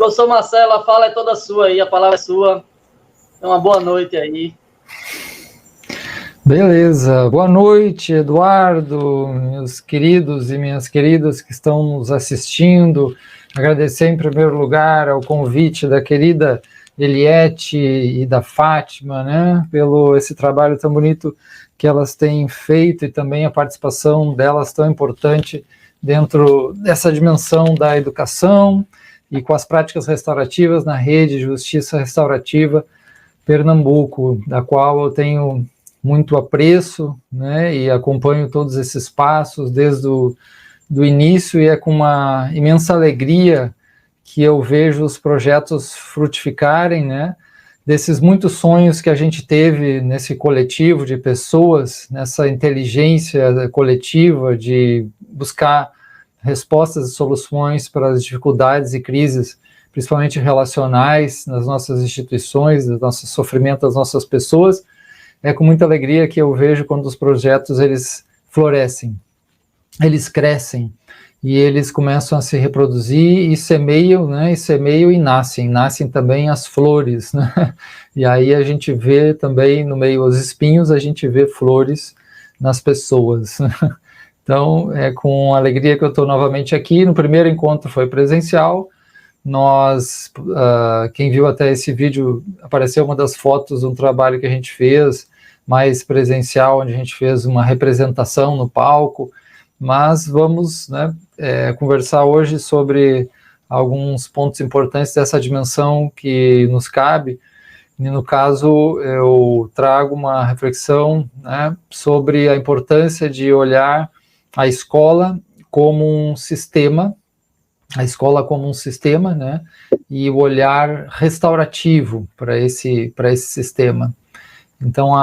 Professor Marcelo, a fala é toda sua aí, a palavra é sua. Então, uma boa noite aí. Beleza, boa noite, Eduardo, meus queridos e minhas queridas que estão nos assistindo. Agradecer em primeiro lugar ao convite da querida Eliette e da Fátima, né, pelo esse trabalho tão bonito que elas têm feito e também a participação delas tão importante dentro dessa dimensão da educação e com as práticas restaurativas na rede Justiça Restaurativa Pernambuco, da qual eu tenho muito apreço, né, e acompanho todos esses passos desde do início, e é com uma imensa alegria que eu vejo os projetos frutificarem, né, desses muitos sonhos que a gente teve nesse coletivo de pessoas, nessa inteligência coletiva de buscar respostas e soluções para as dificuldades e crises, principalmente relacionais, nas nossas instituições, no nosso sofrimento das nossas pessoas. É com muita alegria que eu vejo quando os projetos eles florescem, eles crescem e eles começam a se reproduzir e semeiam, né? E semeiam e nascem também as flores, né? E aí a gente vê também no meio dos espinhos, a gente vê flores nas pessoas. Então é com alegria que eu estou novamente aqui. No primeiro encontro foi presencial. Nós, quem viu até esse vídeo, apareceu uma das fotos de um trabalho que a gente fez, mais presencial, onde a gente fez uma representação no palco, mas vamos, né, conversar hoje sobre alguns pontos importantes dessa dimensão que nos cabe, e no caso eu trago uma reflexão, né, sobre a importância de olhar a escola como um sistema, né, e o olhar restaurativo para esse sistema. Então,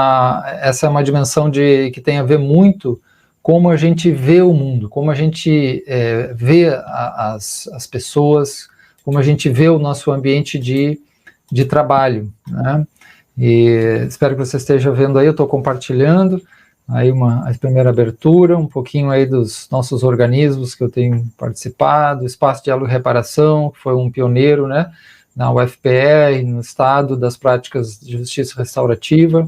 essa é uma dimensão que tem a ver muito como a gente vê o mundo, como a gente vê as pessoas, como a gente vê o nosso ambiente de trabalho, né? E espero que você esteja vendo aí, eu estou compartilhando aí a primeira abertura, um pouquinho aí dos nossos organismos que eu tenho participado, o Espaço Diálogo e Reparação, que foi um pioneiro, né, na UFPR, no Estado, das práticas de justiça restaurativa,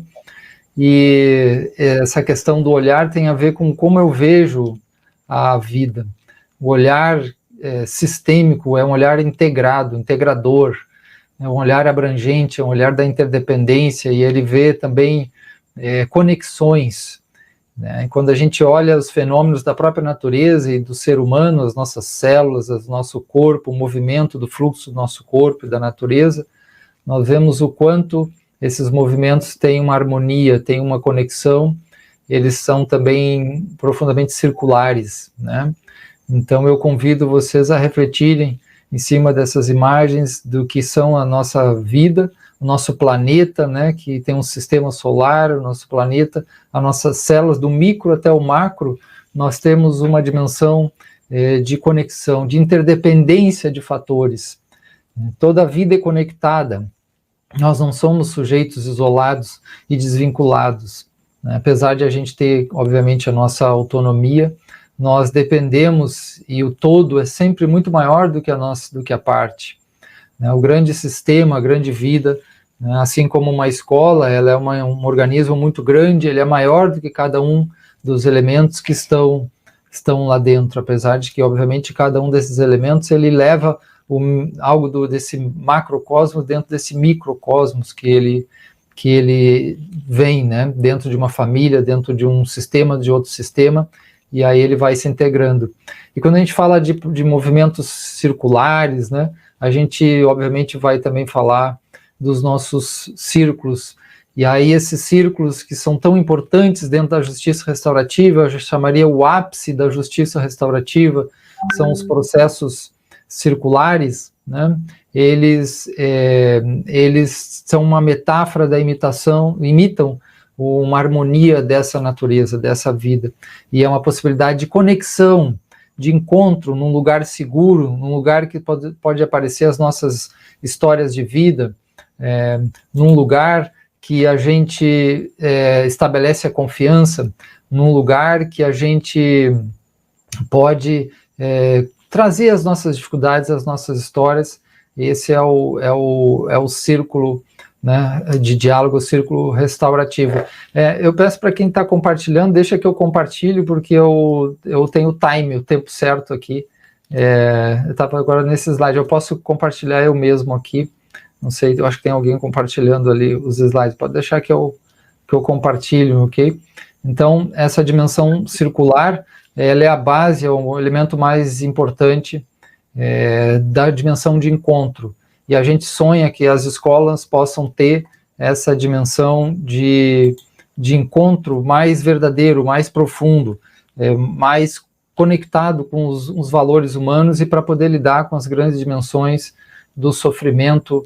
e essa questão do olhar tem a ver com como eu vejo a vida. O olhar sistêmico é um olhar integrado, integrador, é um olhar abrangente, é um olhar da interdependência, e ele vê também conexões, né? Quando a gente olha os fenômenos da própria natureza e do ser humano, as nossas células, o nosso corpo, o movimento do fluxo do nosso corpo e da natureza, nós vemos o quanto esses movimentos têm uma harmonia, têm uma conexão, eles são também profundamente circulares, né? Então eu convido vocês a refletirem em cima dessas imagens do que são a nossa vida, o nosso planeta, né, que tem um sistema solar, o nosso planeta, as nossas células, do micro até o macro, nós temos uma dimensão de conexão, de interdependência de fatores. Toda a vida é conectada, nós não somos sujeitos isolados e desvinculados, né? Apesar de a gente ter, obviamente, a nossa autonomia, nós dependemos, e o todo é sempre muito maior do que a parte. O grande sistema, a grande vida, né, assim como uma escola, ela é um organismo muito grande, ele é maior do que cada um dos elementos que estão lá dentro, apesar de que, obviamente, cada um desses elementos, ele leva algo desse macrocosmos dentro desse microcosmos que ele vem, né, dentro de uma família, dentro de um sistema, de outro sistema, e aí ele vai se integrando. E quando a gente fala de movimentos circulares, né, a gente, obviamente, vai também falar dos nossos círculos, e aí esses círculos que são tão importantes dentro da justiça restaurativa, eu já chamaria o ápice da justiça restaurativa, são os processos circulares, né? Eles são uma metáfora da imitam uma harmonia dessa natureza, dessa vida, e é uma possibilidade de conexão, de encontro num lugar seguro, num lugar que pode aparecer as nossas histórias de vida, num lugar que a gente estabelece a confiança, num lugar que a gente pode trazer as nossas dificuldades, as nossas histórias, esse é o círculo, né, de diálogo, o círculo restaurativo. Eu peço para quem está compartilhando, deixa que eu compartilhe, porque eu tenho o tempo certo aqui. Eu estava agora nesse slide, eu posso compartilhar eu mesmo aqui, não sei, eu acho que tem alguém compartilhando ali os slides, pode deixar que eu compartilho, ok? Então, essa dimensão circular, ela é a base, é o elemento mais importante da dimensão de encontro. E a gente sonha que as escolas possam ter essa dimensão de encontro mais verdadeiro, mais profundo, mais conectado com os valores humanos e para poder lidar com as grandes dimensões do sofrimento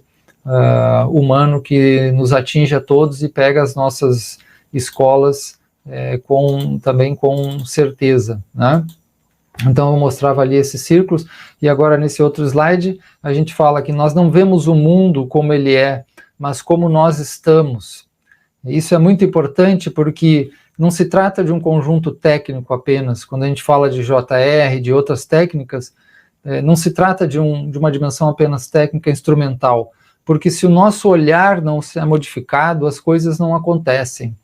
humano que nos atinge a todos e pega as nossas escolas também com certeza, né? Então eu mostrava ali esses círculos, e agora nesse outro slide a gente fala que nós não vemos o mundo como ele é, mas como nós estamos. Isso é muito importante porque não se trata de um conjunto técnico apenas. Quando a gente fala de JR, de outras técnicas, não se trata de uma dimensão apenas técnica instrumental, porque se o nosso olhar não é modificado, as coisas não acontecem.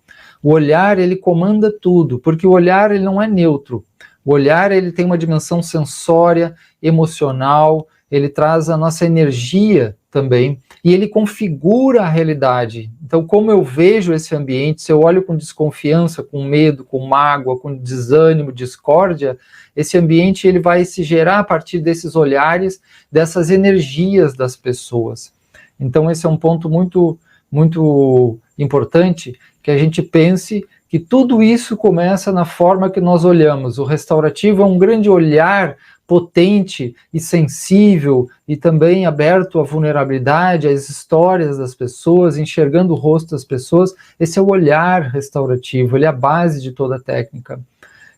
O olhar, ele comanda tudo, porque o olhar ele não é neutro. O olhar, ele tem uma dimensão sensória, emocional, ele traz a nossa energia também, e ele configura a realidade. Então, como eu vejo esse ambiente, se eu olho com desconfiança, com medo, com mágoa, com desânimo, discórdia, esse ambiente ele vai se gerar a partir desses olhares, dessas energias das pessoas. Então, esse é um ponto muito, muito importante, que a gente pense que tudo isso começa na forma que nós olhamos. O restaurativo é um grande olhar potente e sensível e também aberto à vulnerabilidade, às histórias das pessoas, enxergando o rosto das pessoas. Esse é o olhar restaurativo, ele é a base de toda a técnica.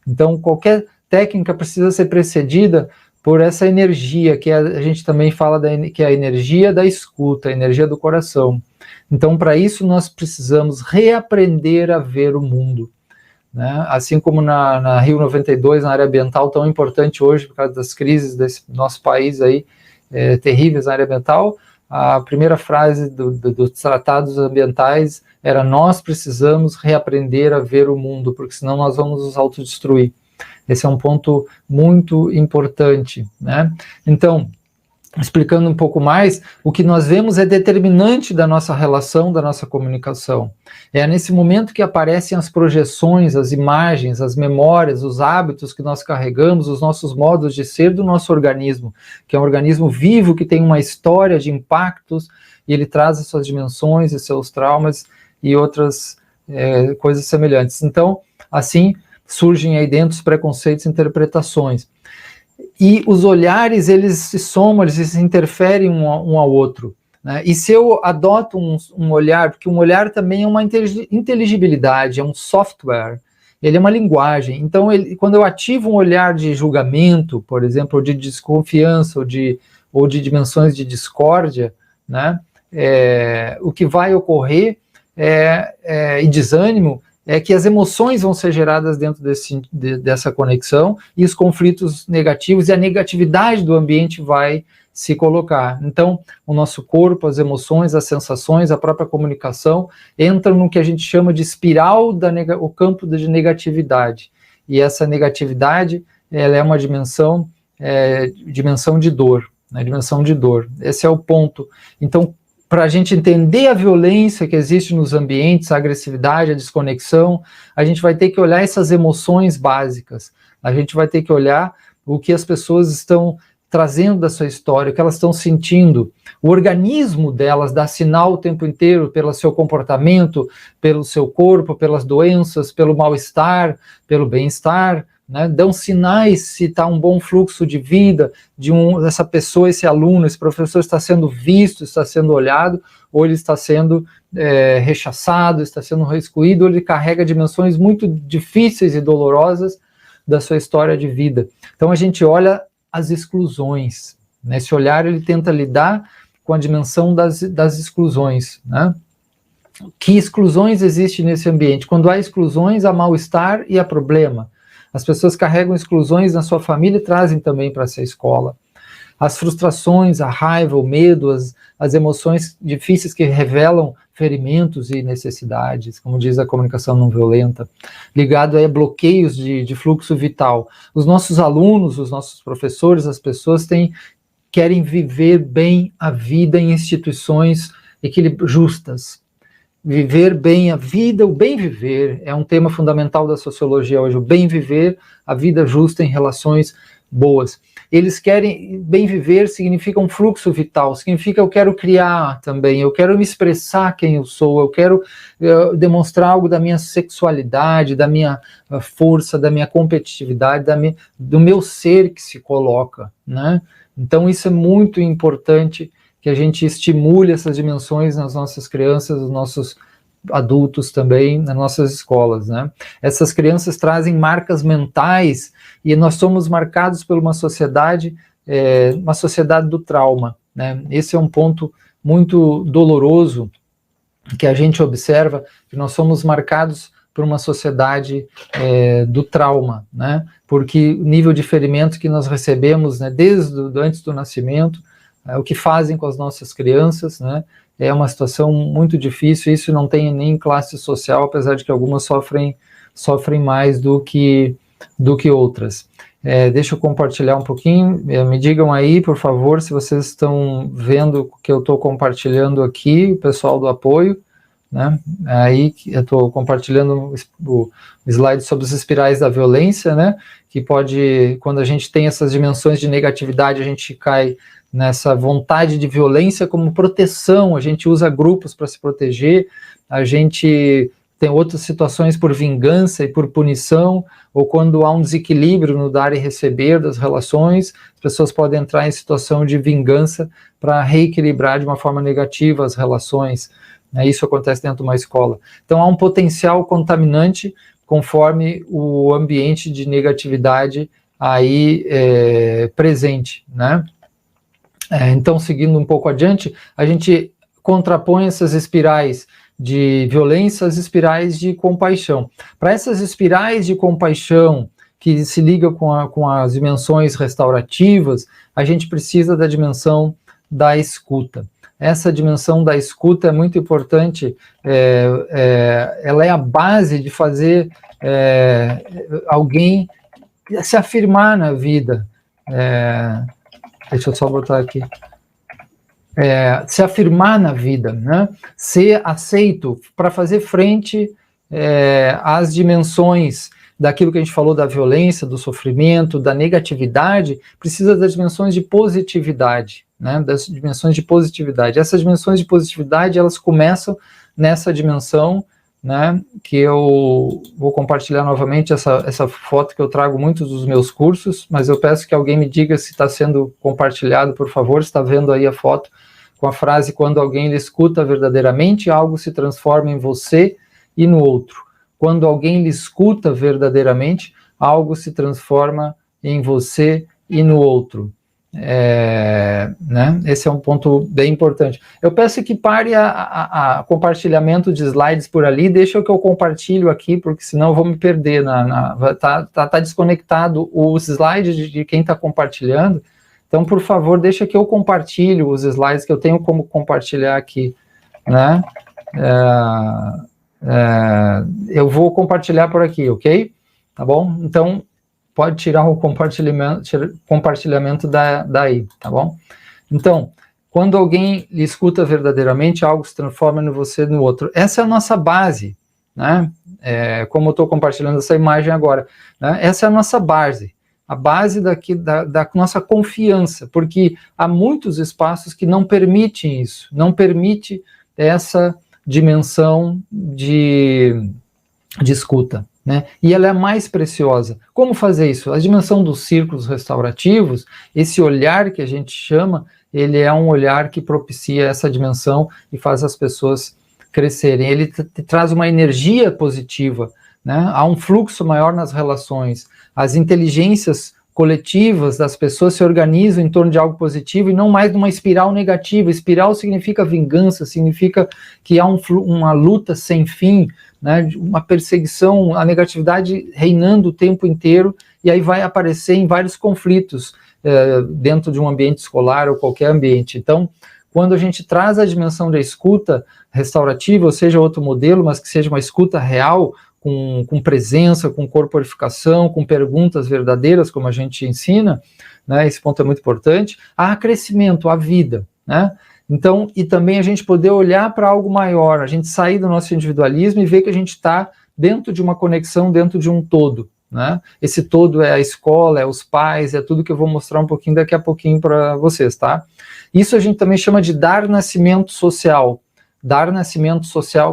Então, qualquer técnica precisa ser precedida por essa energia, que a gente também fala que é a energia da escuta, a energia do coração. Então, para isso, nós precisamos reaprender a ver o mundo, né? Assim como na Rio 92, na área ambiental, tão importante hoje, por causa das crises desse nosso país aí, terríveis na área ambiental, a primeira frase dos tratados ambientais era: nós precisamos reaprender a ver o mundo, porque senão nós vamos nos autodestruir. Esse é um ponto muito importante, né? Então, explicando um pouco mais, o que nós vemos é determinante da nossa relação, da nossa comunicação. É nesse momento que aparecem as projeções, as imagens, as memórias, os hábitos que nós carregamos, os nossos modos de ser do nosso organismo, que é um organismo vivo, que tem uma história de impactos, e ele traz as suas dimensões e seus traumas e outras coisas semelhantes. Então, assim, surgem aí dentro os preconceitos e interpretações. E os olhares, eles se somam, eles se interferem um ao outro, né? E se eu adoto um olhar, porque um olhar também é uma inteligibilidade, é um software, ele é uma linguagem. Então, quando eu ativo um olhar de julgamento, por exemplo, ou de desconfiança, ou de dimensões de discórdia, né, o que vai ocorrer e desânimo, é que as emoções vão ser geradas dentro dessa conexão, e os conflitos negativos e a negatividade do ambiente vai se colocar. Então, o nosso corpo, as emoções, as sensações, a própria comunicação entram no que a gente chama de espiral o campo de negatividade. E essa negatividade, ela é uma dimensão de dor, né? Dimensão de dor. Esse é o ponto. Então, para a gente entender a violência que existe nos ambientes, a agressividade, a desconexão, a gente vai ter que olhar essas emoções básicas. A gente vai ter que olhar o que as pessoas estão trazendo da sua história, o que elas estão sentindo. O organismo delas dá sinal o tempo inteiro pelo seu comportamento, pelo seu corpo, pelas doenças, pelo mal-estar, pelo bem-estar, né? Dão sinais se está um bom fluxo de vida, dessa pessoa, esse aluno, esse professor está sendo visto, está sendo olhado, ou ele está sendo rechaçado, está sendo excluído, ou ele carrega dimensões muito difíceis e dolorosas da sua história de vida. Então a gente olha as exclusões, né? Esse olhar ele tenta lidar com a dimensão das exclusões, né? Que exclusões existem nesse ambiente? Quando há exclusões, há mal-estar e há problema. As pessoas carregam exclusões na sua família e trazem também para essa escola. as frustrações, a raiva, o medo, as emoções difíceis que revelam ferimentos e necessidades, como diz a comunicação não violenta, ligado a bloqueios de fluxo vital. Os nossos alunos, os nossos professores, as pessoas querem viver bem a vida em instituições justas. Viver bem a vida, o bem viver, é um tema fundamental da sociologia hoje, o bem viver, a vida justa em relações boas. Eles querem, bem viver significa um fluxo vital, significa eu quero criar também, eu quero me expressar quem eu sou, eu quero demonstrar algo da minha sexualidade, da minha força, da minha competitividade, do meu ser que se coloca, né? Então isso é muito importante, que a gente estimule essas dimensões nas nossas crianças, nos nossos adultos também, nas nossas escolas, né? Essas crianças trazem marcas mentais e nós somos marcados por uma sociedade do trauma, né? Esse é um ponto muito doloroso que a gente observa, que nós somos marcados por uma sociedade do trauma, né? Porque o nível de ferimento que nós recebemos, né, antes do nascimento, o que fazem com as nossas crianças, né? É uma situação muito difícil, isso não tem nem classe social, apesar de que algumas sofrem mais do que outras. Deixa eu compartilhar um pouquinho, me digam aí, por favor, se vocês estão vendo o que eu estou compartilhando aqui, o pessoal do apoio, né? Aí eu estou compartilhando o slide sobre as espirais da violência, né? Que pode, quando a gente tem essas dimensões de negatividade, a gente cai nessa vontade de violência como proteção, a gente usa grupos para se proteger, a gente tem outras situações por vingança e por punição, ou quando há um desequilíbrio no dar e receber das relações, as pessoas podem entrar em situação de vingança para reequilibrar de uma forma negativa as relações, né? Isso acontece dentro de uma escola. Então há um potencial contaminante conforme o ambiente de negatividade aí presente, né? Então, seguindo um pouco adiante, a gente contrapõe essas espirais de violência às espirais de compaixão. Para essas espirais de compaixão que se ligam com as dimensões restaurativas, a gente precisa da dimensão da escuta. Essa dimensão da escuta é muito importante, ela é a base de fazer alguém se afirmar na vida. Deixa eu só botar aqui. Se afirmar na vida, né? Ser aceito para fazer frente às dimensões daquilo que a gente falou da violência, do sofrimento, da negatividade, precisa das dimensões de positividade, né? Das dimensões de positividade. Essas dimensões de positividade, elas começam nessa dimensão, né, que eu vou compartilhar novamente essa foto que eu trago muitos dos meus cursos, mas eu peço que alguém me diga se está sendo compartilhado, por favor, está vendo aí a foto com a frase: quando alguém lhe escuta verdadeiramente, algo se transforma em você e no outro. Quando alguém lhe escuta verdadeiramente, algo se transforma em você e no outro. Né? Esse é um ponto bem importante. Eu peço que pare a compartilhamento de slides por ali, deixa que eu compartilho aqui, porque senão eu vou me perder, tá desconectado os slides de quem está compartilhando, então por favor deixa que eu compartilho os slides que eu tenho como compartilhar aqui, né? Eu vou compartilhar por aqui, ok? Tá bom? Então pode tirar o compartilhamento daí, tá bom? Então, quando alguém lhe escuta verdadeiramente, algo se transforma em você e no outro. Essa é a nossa base, né? Como eu estou compartilhando essa imagem agora, né? Essa é a nossa base, a base da nossa confiança, porque há muitos espaços que não permitem isso, não permite essa dimensão de escuta, né? E ela é a mais preciosa. Como fazer isso? A dimensão dos círculos restaurativos, esse olhar que a gente chama, ele é um olhar que propicia essa dimensão e faz as pessoas crescerem. Ele traz uma energia positiva, né? Há um fluxo maior nas relações. As inteligências coletivas das pessoas se organizam em torno de algo positivo e não mais numa espiral negativa. Espiral significa vingança, significa que há uma luta sem fim, né, uma perseguição, a negatividade reinando o tempo inteiro, e aí vai aparecer em vários conflitos dentro de um ambiente escolar ou qualquer ambiente. Então, quando a gente traz a dimensão da escuta restaurativa, ou seja, outro modelo, mas que seja uma escuta real, com presença, com corporificação, com perguntas verdadeiras, como a gente ensina, né, esse ponto é muito importante, há crescimento, há vida, né? Então, e também a gente poder olhar para algo maior, a gente sair do nosso individualismo e ver que a gente está dentro de uma conexão, dentro de um todo, né? Esse todo é a escola, é os pais, é tudo que eu vou mostrar um pouquinho daqui a pouquinho para vocês, tá? Isso a gente também chama de dar nascimento social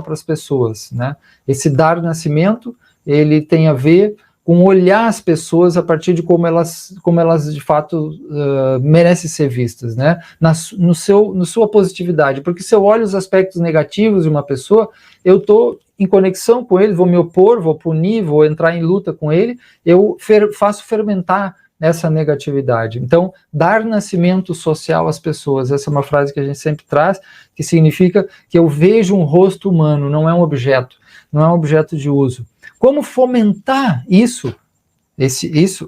para as pessoas, né? Esse dar nascimento, ele tem a ver com olhar as pessoas a partir de como elas de fato merecem ser vistas, né? No sua positividade, porque se eu olho os aspectos negativos de uma pessoa, eu estou em conexão com ele, vou me opor, vou punir, vou entrar em luta com ele, eu faço fermentar essa negatividade. Então, dar nascimento social às pessoas, essa é uma frase que a gente sempre traz, que significa que eu vejo um rosto humano, não é um objeto, não é um objeto de uso. Como fomentar isso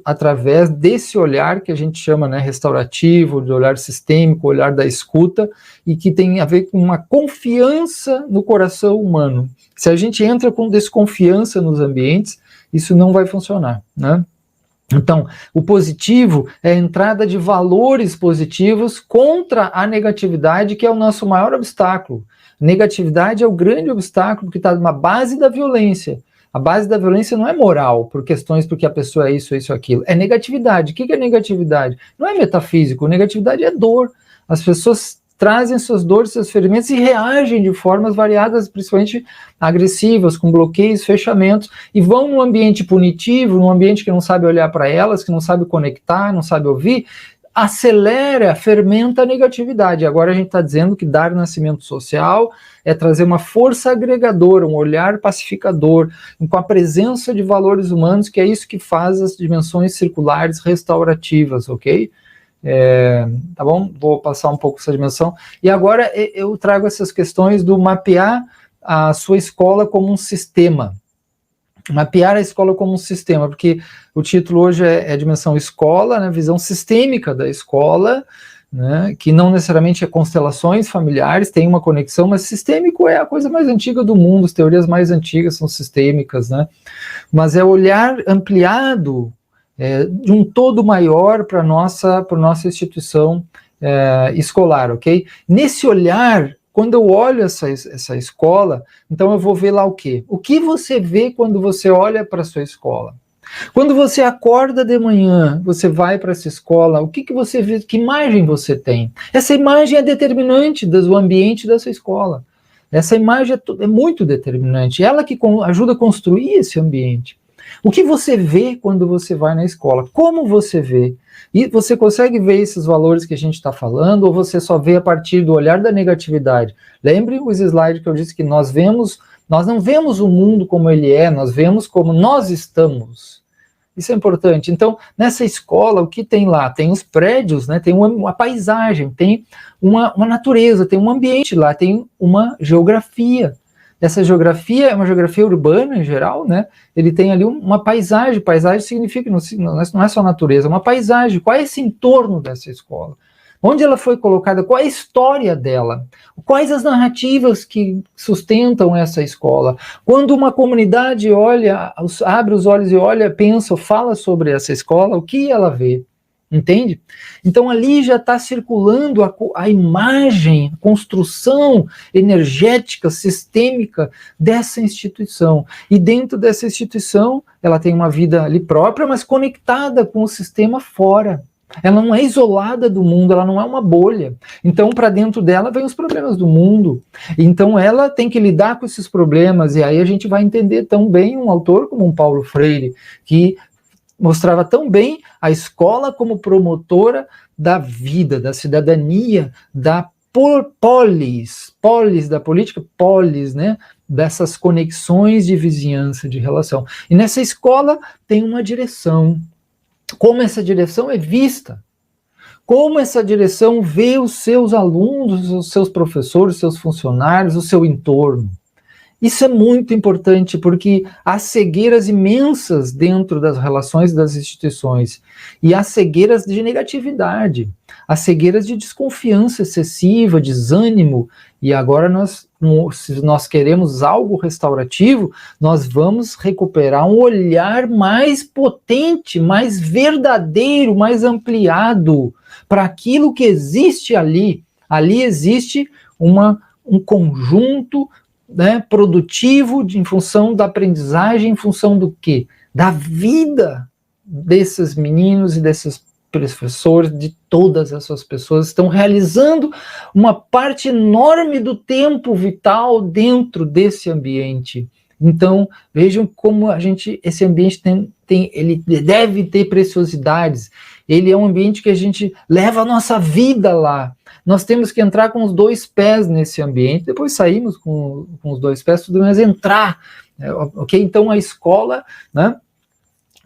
através desse olhar que a gente chama, né, restaurativo, de olhar sistêmico, olhar da escuta, e que tem a ver com uma confiança no coração humano. Se a gente entra com desconfiança nos ambientes, isso não vai funcionar, né? Então, o positivo é a entrada de valores positivos contra a negatividade, que é o nosso maior obstáculo. Negatividade é o grande obstáculo que está na base da violência. A base da violência não é moral, por questões porque a pessoa é isso, aquilo. É negatividade. O que é negatividade? Não é metafísico. Negatividade é dor. As pessoas trazem suas dores, seus ferimentos e reagem de formas variadas, principalmente agressivas, com bloqueios, fechamentos, e vão num ambiente punitivo, num ambiente que não sabe olhar para elas, que não sabe conectar, não sabe ouvir, acelera, fermenta a negatividade. Agora a gente está dizendo que dar nascimento social é trazer uma força agregadora, um olhar pacificador, com a presença de valores humanos, que é isso que faz as dimensões circulares restaurativas, ok? Tá bom? Vou passar um pouco essa dimensão. E agora eu trago essas questões do mapear a sua escola como um sistema. Mapear a escola como um sistema, porque o título hoje é dimensão escola, né, visão sistêmica da escola, né, que não necessariamente é constelações familiares, tem uma conexão, mas sistêmico é a coisa mais antiga do mundo, as teorias mais antigas são sistêmicas, né, mas é olhar ampliado de um todo maior para nossa instituição escolar, ok? Nesse olhar, quando eu olho essa escola, então eu vou ver lá o quê? O que você vê quando você olha para a sua escola? Quando você acorda de manhã, você vai para essa escola, o que você vê, que imagem você tem? Essa imagem é determinante do ambiente dessa escola. Essa imagem é muito determinante, ela que ajuda a construir esse ambiente. O que você vê quando você vai na escola? Como você vê? E você consegue ver esses valores que a gente está falando, ou você só vê a partir do olhar da negatividade? Lembre os slides que eu disse que nós não vemos o mundo como ele é, nós vemos como nós estamos. Isso é importante. Então, nessa escola, o que tem lá? Tem os prédios, né? Tem uma paisagem, tem uma natureza, tem um ambiente lá, tem uma geografia. Essa geografia é uma geografia urbana em geral, né? Ele tem ali uma paisagem. Paisagem significa, não é só natureza, é uma paisagem. Qual é esse entorno dessa escola? Onde ela foi colocada? Qual é a história dela? Quais as narrativas que sustentam essa escola? Quando uma comunidade olha, abre os olhos e olha, pensa, fala sobre essa escola, o que ela vê? Entende? Então ali já está circulando a imagem, a construção energética, sistêmica dessa instituição. E dentro dessa instituição, ela tem uma vida ali própria, mas conectada com o sistema fora. Ela não é isolada do mundo, ela não é uma bolha. Então, para dentro dela vem os problemas do mundo. Então, ela tem que lidar com esses problemas. E aí a gente vai entender tão bem um autor como um Paulo Freire, que mostrava tão bem a escola como promotora da vida, da cidadania, da polis da política, né, dessas conexões de vizinhança, de relação. E nessa escola tem uma direção. Como essa direção é vista? Como essa direção vê os seus alunos, os seus professores, os seus funcionários, o seu entorno? Isso é muito importante, porque há cegueiras imensas dentro das relações das instituições, e há cegueiras de negatividade, há cegueiras de desconfiança excessiva, desânimo, e agora se nós queremos algo restaurativo, nós vamos recuperar um olhar mais potente, mais verdadeiro, mais ampliado para aquilo que existe ali. Ali existe um conjunto, né, produtivo em função da aprendizagem, em função do quê? Da vida desses meninos e desses professores, de todas essas pessoas, estão realizando uma parte enorme do tempo vital dentro desse ambiente. Então, vejam como esse ambiente ele deve ter preciosidades. Ele é um ambiente que a gente leva a nossa vida lá. Nós temos que entrar com os 2 pés nesse ambiente, depois saímos com os 2 pés, tudo, mas entrar, ok? Então a escola, né,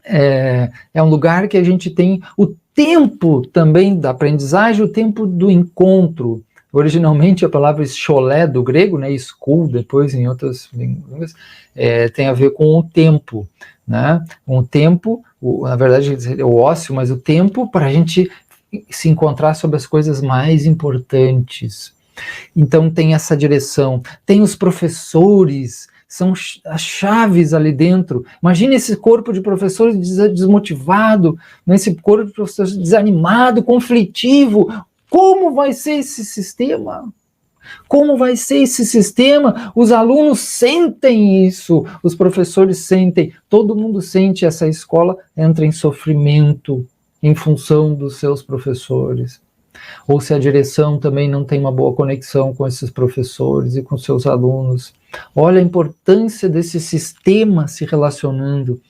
é um lugar que a gente tem o tempo também da aprendizagem, o tempo do encontro. Originalmente a palavra scholé do grego, né, school, depois em outras línguas, tem a ver com o tempo, né? Um tempo, na verdade o ócio, mas o tempo para a gente se encontrar sobre as coisas mais importantes. Então tem essa direção, tem os professores, são as chaves ali dentro. Imagine esse corpo de professores desmotivado, esse corpo de professores desanimado, conflitivo. Como vai ser esse sistema? Como vai ser esse sistema? Os alunos sentem isso, os professores sentem, todo mundo sente. Essa escola entra em sofrimento em função dos seus professores. Ou se a direção também não tem uma boa conexão com esses professores e com seus alunos. Olha a importância desse sistema se relacionando.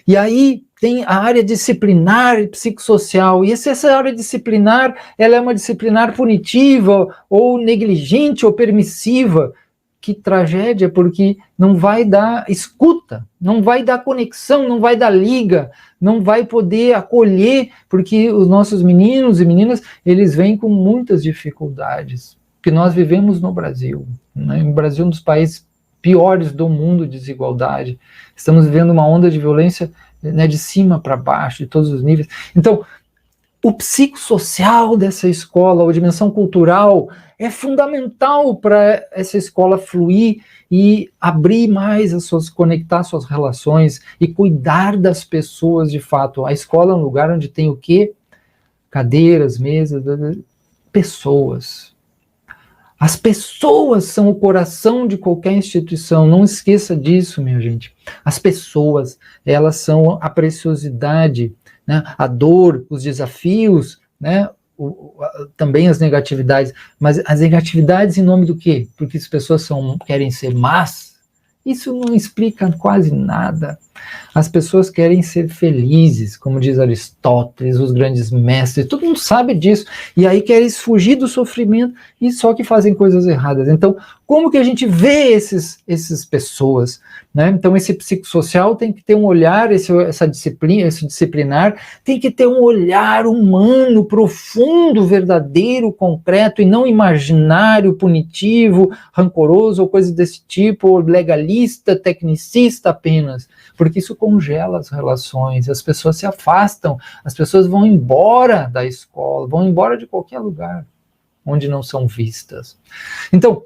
E aí tem a área disciplinar e psicossocial. E se essa área disciplinar, ela é uma disciplinar punitiva, ou negligente, ou permissiva, que tragédia, porque não vai dar escuta, não vai dar conexão, não vai dar liga, não vai poder acolher, porque os nossos meninos e meninas, eles vêm com muitas dificuldades, que nós vivemos no Brasil, né? O Brasil é um dos países piores do mundo de desigualdade, estamos vivendo uma onda de violência, né, de cima para baixo, de todos os níveis. Então, o psicossocial dessa escola, a dimensão cultural, é fundamental para essa escola fluir e abrir mais conectar suas relações e cuidar das pessoas de fato. A escola é um lugar onde tem o quê? Cadeiras, mesas, pessoas. As pessoas são o coração de qualquer instituição, não esqueça disso, minha gente. As pessoas, elas são a preciosidade, né? A dor, os desafios, né? Também as negatividades, mas as negatividades em nome do quê? Porque as pessoas querem ser más? Isso não explica quase nada. As pessoas querem ser felizes, como diz Aristóteles, os grandes mestres, todo mundo sabe disso, e aí querem fugir do sofrimento, e só que fazem coisas erradas. Então, como que a gente vê essas pessoas, né? Então, esse psicossocial tem que ter um olhar, esse disciplinar, tem que ter um olhar humano, profundo, verdadeiro, concreto, e não imaginário, punitivo, rancoroso, ou coisa desse tipo, ou legalista, tecnicista apenas, porque isso congela as relações, as pessoas se afastam, as pessoas vão embora da escola, vão embora de qualquer lugar onde não são vistas. Então,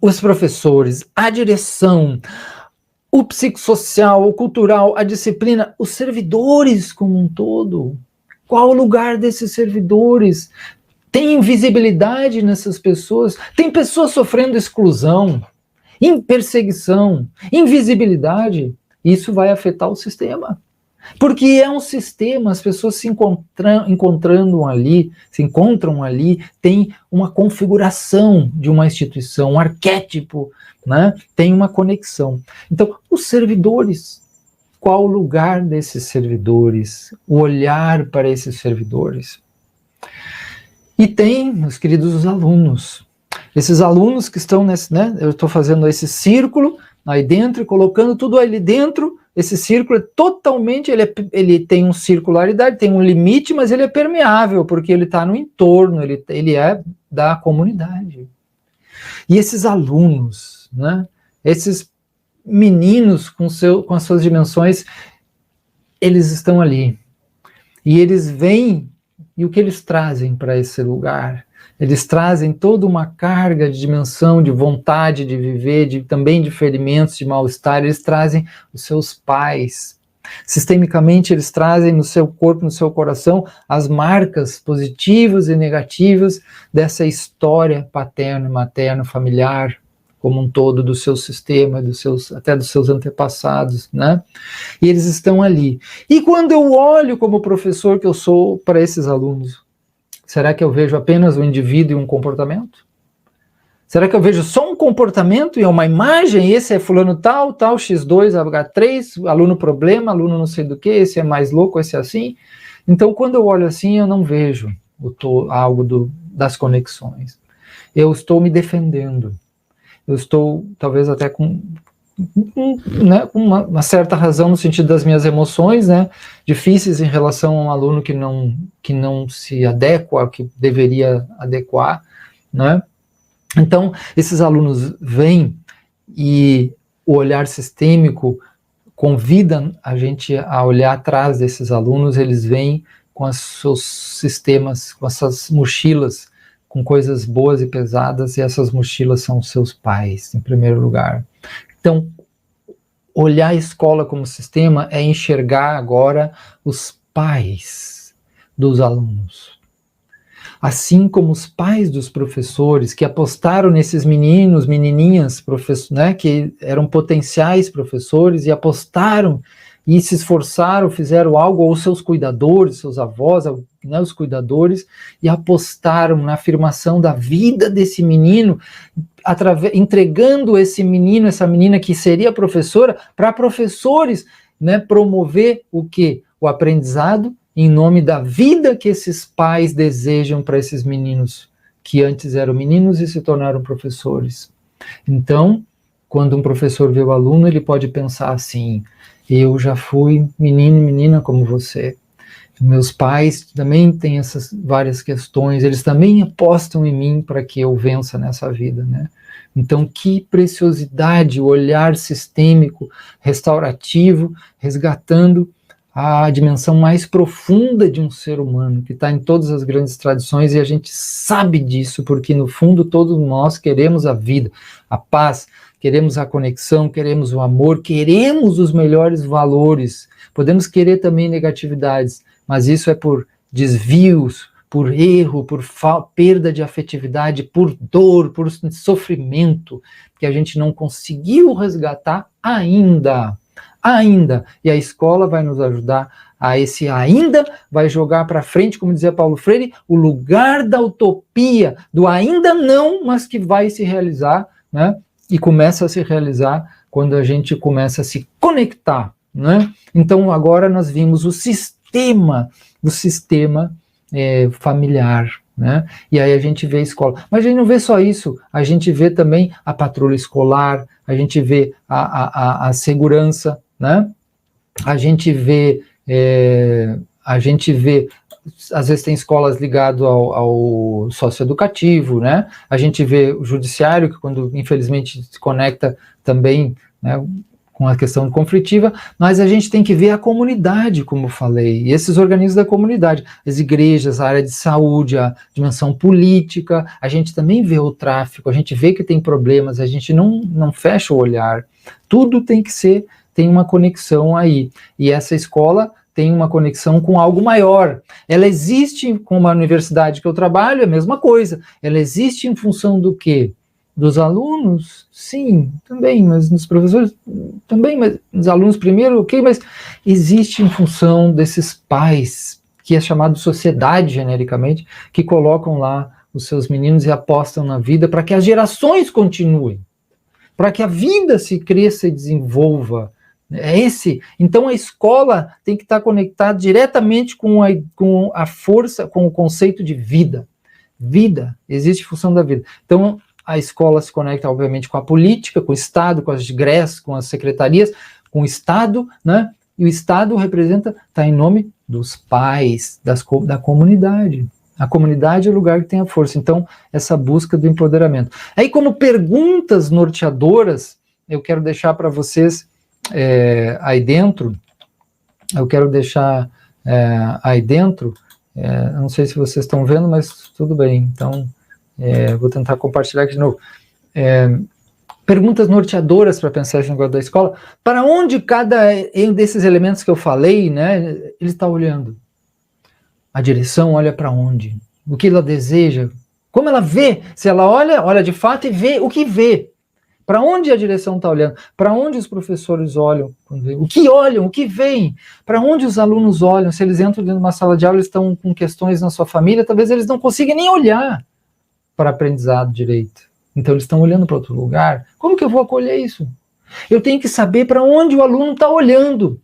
os professores, a direção, o psicossocial, o cultural, a disciplina, os servidores como um todo. Qual o lugar desses servidores? Tem visibilidade nessas pessoas? Tem pessoas sofrendo exclusão, perseguição, invisibilidade? Isso vai afetar o sistema. Porque é um sistema, as pessoas se encontram ali, tem uma configuração de uma instituição, um arquétipo, né? Tem uma conexão. Então, os servidores, qual o lugar desses servidores? O olhar para esses servidores? E tem, meus queridos, os alunos. Esses alunos que estão nesse, né? Eu estou fazendo esse círculo aí dentro e colocando tudo ali dentro. Esse círculo é totalmente, ele tem uma circularidade, tem um limite, mas ele é permeável, porque ele está no entorno, ele é da comunidade. E esses alunos, né, Esses meninos com as suas dimensões, eles estão ali. E eles vêm, e o que eles trazem para esse lugar? Eles trazem toda uma carga de dimensão, de vontade de viver, também de ferimentos, de mal-estar. Eles trazem os seus pais. Sistemicamente, eles trazem no seu corpo, no seu coração, as marcas positivas e negativas dessa história paterno, materno, familiar, como um todo, do seu sistema, até dos seus antepassados, né? E eles estão ali. E quando eu olho como professor que eu sou para esses alunos, será que eu vejo apenas um indivíduo e um comportamento? Será que eu vejo só um comportamento e uma imagem? Esse é fulano tal, X2, H3, aluno problema, aluno não sei do que, esse é mais louco, esse é assim. Então, quando eu olho assim, eu não vejo algo das conexões. Eu estou me defendendo. Eu estou, talvez até com uma certa razão no sentido das minhas emoções, né, difíceis em relação a um aluno que não se adequa, que deveria adequar, né? Então, esses alunos vêm e o olhar sistêmico convida a gente a olhar atrás desses alunos. Eles vêm com os seus sistemas, com essas mochilas, com coisas boas e pesadas, e essas mochilas são os seus pais, em primeiro lugar. Então, olhar a escola como sistema é enxergar agora os pais dos alunos. Assim como os pais dos professores que apostaram nesses meninos, menininhas, né, que eram potenciais professores e apostaram e se esforçaram, fizeram algo, ou seus cuidadores, seus avós, né, os cuidadores, e apostaram na afirmação da vida desse menino, entregando esse menino, essa menina que seria professora, para professores, né, promover o quê? O aprendizado, em nome da vida que esses pais desejam para esses meninos, que antes eram meninos e se tornaram professores. Então, quando um professor vê o aluno, ele pode pensar assim: eu já fui menino e menina como você. Meus pais também têm essas várias questões, eles também apostam em mim para que eu vença nessa vida, né? Então, que preciosidade, o olhar sistêmico, restaurativo, resgatando a dimensão mais profunda de um ser humano, que está em todas as grandes tradições, e a gente sabe disso, porque no fundo todos nós queremos a vida, a paz, queremos a conexão, queremos o amor, queremos os melhores valores. Podemos querer também negatividades, mas isso é por desvios, por erro, por perda de afetividade, por dor, por sofrimento, que a gente não conseguiu resgatar ainda. E a escola vai nos ajudar a esse ainda, vai jogar para frente, como dizia Paulo Freire, o lugar da utopia, do ainda não, mas que vai se realizar, né? E começa a se realizar quando a gente começa a se conectar, né? Então agora nós vimos o sistema familiar, né? E aí a gente vê a escola. Mas a gente não vê só isso, a gente vê também a patrulha escolar, a gente vê a segurança, né? A gente vê, às vezes tem escolas ligadas ao socioeducativo, né? A gente vê o judiciário, que quando infelizmente se conecta também, né, com a questão conflitiva, mas a gente tem que ver a comunidade, como eu falei, e esses organismos da comunidade, as igrejas, a área de saúde, a dimensão política, a gente também vê o tráfico, a gente vê que tem problemas, a gente não fecha o olhar, tudo tem uma conexão aí, e essa escola tem uma conexão com algo maior, ela existe, como a universidade que eu trabalho, é a mesma coisa, ela existe em função do quê? Dos alunos, sim, também, mas nos professores também, mas nos alunos primeiro, ok, mas existe em função desses pais, que é chamado sociedade genericamente, que colocam lá os seus meninos e apostam na vida para que as gerações continuem, para que a vida se cresça e desenvolva. Então a escola tem que estar conectada diretamente com a força, com o conceito de vida. Vida, existe função da vida. Então, a escola se conecta, obviamente, com a política, com o Estado, com as GRES, com as secretarias, com o Estado, né? E o Estado está em nome dos pais, da comunidade. A comunidade é o lugar que tem a força. Então, essa busca do empoderamento. Aí, como perguntas norteadoras, eu quero deixar para vocês aí dentro, não sei se vocês estão vendo, mas tudo bem, então vou tentar compartilhar aqui de novo. Perguntas norteadoras para pensar esse negócio da escola. Para onde cada um desses elementos que eu falei, né, ele está olhando? A direção olha para onde? O que ela deseja? Como ela vê? Se ela olha de fato e vê o que vê. Para onde a direção está olhando? Para onde os professores olham? O que olham? O que veem? Para onde os alunos olham? Se eles entram dentro de uma sala de aula, eles estão com questões na sua família, talvez eles não consigam nem olhar para aprendizado direito. Então eles estão olhando para outro lugar. Como que eu vou acolher isso? Eu tenho que saber para onde o aluno está olhando,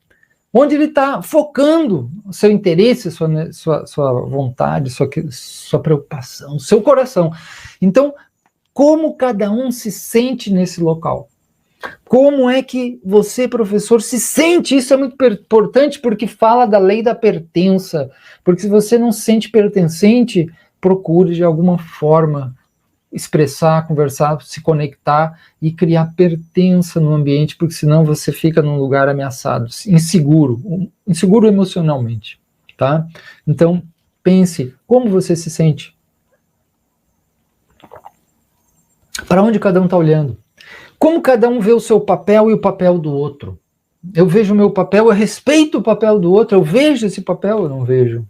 onde ele está focando o seu interesse, sua vontade, sua preocupação, seu coração. Então, como cada um se sente nesse local? Como é que você, professor, se sente? Isso é muito importante porque fala da lei da pertença. Porque se você não se sente pertencente, procure de alguma forma expressar, conversar, se conectar e criar pertença no ambiente, porque senão você fica num lugar ameaçado, inseguro emocionalmente, tá? Então, pense, como você se sente? Para onde cada um está olhando? Como cada um vê o seu papel e o papel do outro? Eu vejo o meu papel, eu respeito o papel do outro, eu vejo esse papel, eu não vejo,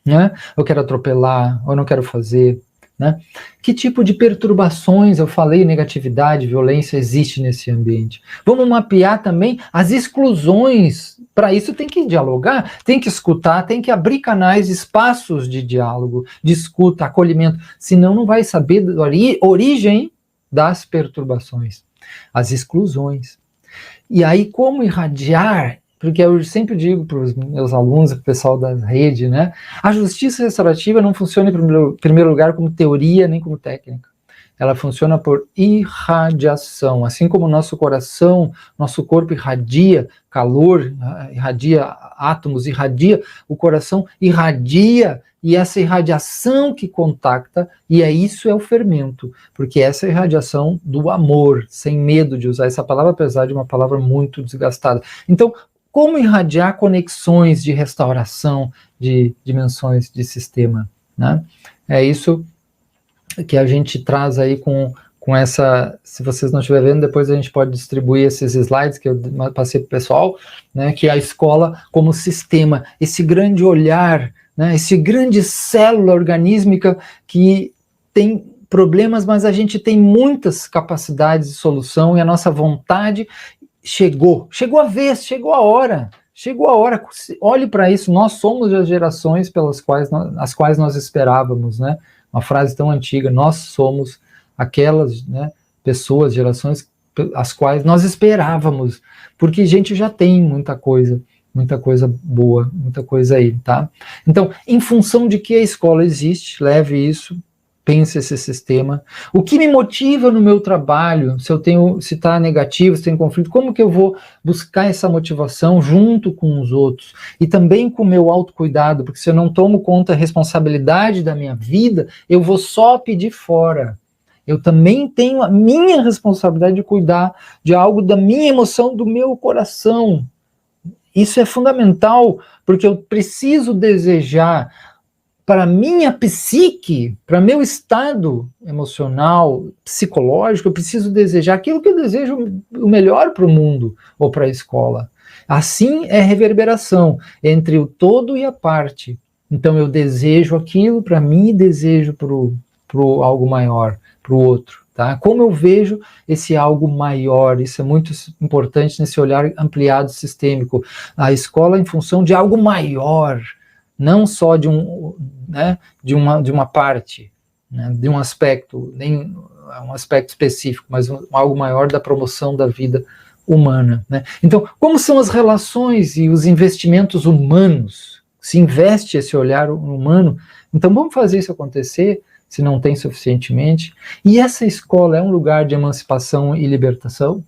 né? Eu quero atropelar, eu não quero fazer, né? Que tipo de perturbações, eu falei, negatividade, violência existe nesse ambiente? Vamos mapear também as exclusões. Para isso tem que dialogar, tem que escutar, tem que abrir canais, espaços de diálogo, de escuta, acolhimento, senão não vai saber da origem das perturbações, as exclusões. E aí como irradiar? Porque eu sempre digo para os meus alunos, para o pessoal da rede, né? A justiça restaurativa não funciona em primeiro lugar como teoria nem como técnica. Ela funciona por irradiação. Assim como o nosso coração, nosso corpo irradia calor, irradia átomos, irradia, o coração irradia, e essa irradiação que contacta, e isso é o fermento, porque essa é a irradiação do amor, sem medo de usar essa palavra, apesar de uma palavra muito desgastada. Então, como irradiar conexões de restauração de dimensões de sistema, né? É isso que a gente traz aí com essa, se vocês não estiverem vendo, depois a gente pode distribuir esses slides que eu passei para o pessoal, né, que é a escola como sistema, esse grande olhar, né, esse grande célula organísmica que tem problemas, mas a gente tem muitas capacidades de solução e a nossa vontade chegou a vez, chegou a hora, olhe para isso, nós somos as gerações as quais nós esperávamos, né? Uma frase tão antiga, nós somos aquelas, né, pessoas, gerações as quais nós esperávamos, porque a gente já tem muita coisa boa, muita coisa aí, tá? Então, em função de que a escola existe, leve isso, pense esse sistema. O que me motiva no meu trabalho, se está negativo, se tem conflito, como que eu vou buscar essa motivação junto com os outros? E também com o meu autocuidado, porque se eu não tomo conta da responsabilidade da minha vida, eu vou só pedir fora. Eu também tenho a minha responsabilidade de cuidar de algo da minha emoção, do meu coração. Isso é fundamental, porque eu preciso desejar para minha psique, para meu estado emocional, psicológico, eu preciso desejar aquilo que eu desejo o melhor para o mundo ou para a escola. Assim é reverberação entre o todo e a parte. Então eu desejo aquilo para mim e desejo para o algo maior, para o outro. Tá? Como eu vejo esse algo maior, isso é muito importante nesse olhar ampliado sistêmico. A escola em função de algo maior, não só de uma parte, né, de um aspecto, nem um aspecto específico, mas algo maior da promoção da vida humana. Né? Então, como são as relações e os investimentos humanos? Se investe esse olhar humano, então vamos fazer isso acontecer, se não tem suficientemente. E essa escola é um lugar de emancipação e libertação?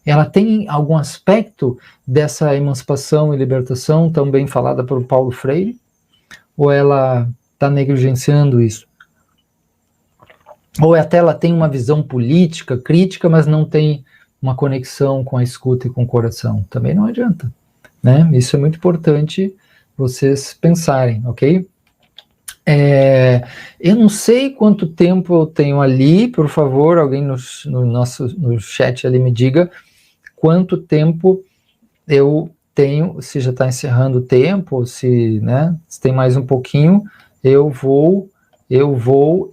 Ela tem algum aspecto dessa emancipação e libertação tão bem falada por Paulo Freire? Ou ela está negligenciando isso? ou até ela tem uma visão política, crítica, mas não tem uma conexão com a escuta e com o coração. Também não adianta, né? Isso é muito importante vocês pensarem, ok? Eu não sei quanto tempo eu tenho ali, por favor, alguém no chat ali me diga quanto tempo eu tenho, se já está encerrando o tempo, ou se, né, se tem mais um pouquinho, eu vou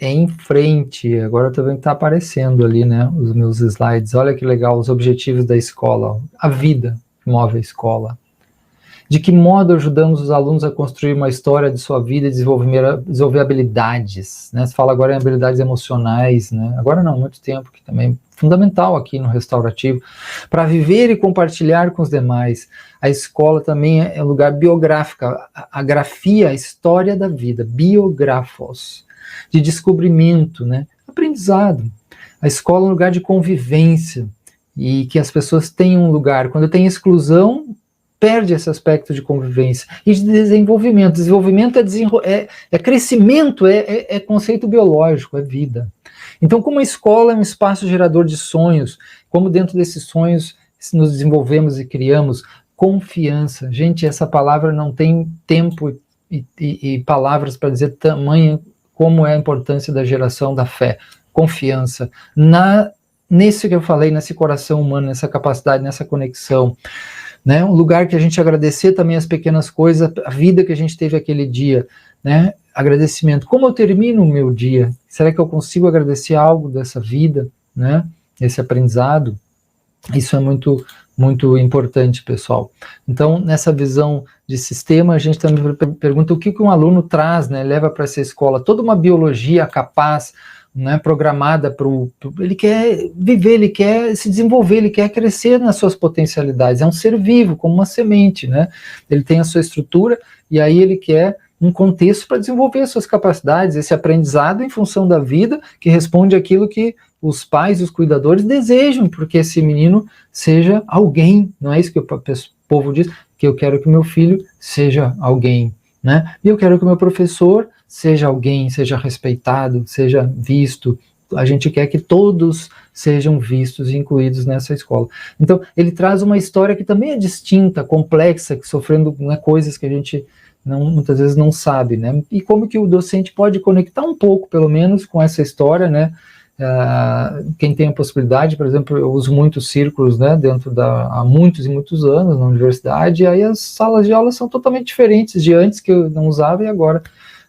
em frente. Agora eu tô vendo que está aparecendo ali, né, os meus slides. Olha que legal, os objetivos da escola, a vida que move a escola. De que modo ajudamos os alunos a construir uma história de sua vida e desenvolver habilidades, né? Você fala agora em habilidades emocionais, né? Agora não, há muito tempo, que também é fundamental aqui no restaurativo, para viver e compartilhar com os demais. A escola também é um lugar biográfico, a grafia, a história da vida, biografos, de descobrimento, né? Aprendizado. A escola é um lugar de convivência, e que as pessoas tenham um lugar. Quando tem exclusão, perde esse aspecto de convivência e de desenvolvimento. Desenvolvimento é crescimento, é conceito biológico, é vida. Então, como a escola é um espaço gerador de sonhos, como dentro desses sonhos nos desenvolvemos e criamos confiança. Gente, essa palavra não tem tempo e palavras para dizer tamanho como é a importância da geração da fé. Confiança. Nesse que eu falei, nesse coração humano, nessa capacidade, nessa conexão. Né? Um lugar que a gente agradecer também as pequenas coisas, a vida que a gente teve aquele dia, né? Agradecimento. Como eu termino o meu dia? Será que eu consigo agradecer algo dessa vida, né? Esse aprendizado? Isso é muito, muito importante, pessoal. Então, nessa visão de sistema, a gente também pergunta o que um aluno traz, né? Leva para essa escola toda uma biologia capaz, né, programada para ele quer viver, ele quer se desenvolver, ele quer crescer nas suas potencialidades, é um ser vivo, como uma semente, né, ele tem a sua estrutura, e aí ele quer um contexto para desenvolver as suas capacidades, esse aprendizado em função da vida, que responde àquilo que os pais e os cuidadores desejam, porque esse menino seja alguém, não é isso que o povo diz, que eu quero que meu filho seja alguém, né, e eu quero que o meu professor seja alguém, seja respeitado, seja visto. A gente quer que todos sejam vistos e incluídos nessa escola. Então, ele traz uma história que também é distinta, complexa, que sofrendo, né, coisas que a gente muitas vezes não sabe, né? E como que o docente pode conectar um pouco, pelo menos, com essa história, né? Quem tem a possibilidade, por exemplo, eu uso muitos círculos, né, há muitos e muitos anos na universidade, e aí as salas de aula são totalmente diferentes de antes, que eu não usava, e agora,